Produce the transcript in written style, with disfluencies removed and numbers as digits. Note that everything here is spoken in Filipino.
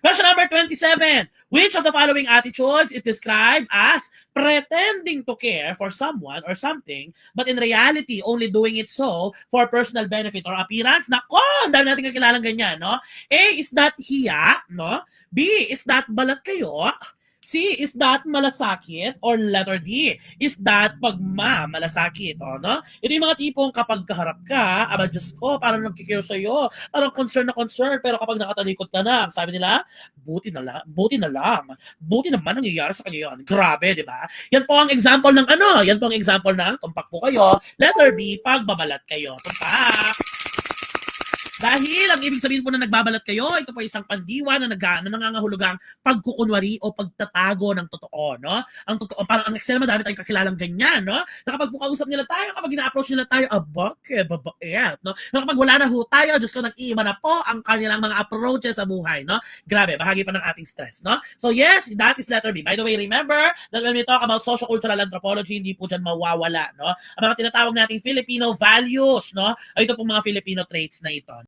Question number 27. Which of the following attitudes is described as pretending to care for someone or something, but in reality, only doing it so for personal benefit or appearance? Nako, ang dami natin kakilalang ganyan, no? A, is that hiya, no? B, is that balat kayo? C, is that malasakit? Or letter D, is that malasakit? O, no? Ito yung mga tipong kapag kaharap ka, aba Diyos ko, parang nagkikiro sa'yo, parang concern na concern, pero kapag nakatalikod ka na, sabi nila, buti na lang, buti naman nangyayari sa kanya yun. Grabe, di ba? Yan po ang example ng ano, yan po ang example ng tumpak po kayo. Letter B, pagbabalat kayo. Tumpak! Dahil ang ibig sabihin po na nagbabalat kayo, ito po isang pandiwa na nangangahulugang pagkukunwari o pagtatago ng totoo, no? Ang totoo, parang ang Excel, madami tayong kakilalang ganyan, no? Na kapag kausap nila tayo, kapag ina-approach nila tayo, babait, no? Na kapag wala na ho tayo, Diyos ko, nag-iiba na po ang kanilang mga approaches sa buhay, no? Grabe, bahagi pa ng ating stress, no? So yes, that is letter B. By the way, remember that when we talk about socio-cultural anthropology, hindi po dyan mawawala, no? Ang mga tinatawag nating Filipino values, no? Ay, ito po mga Filipino traits na ito.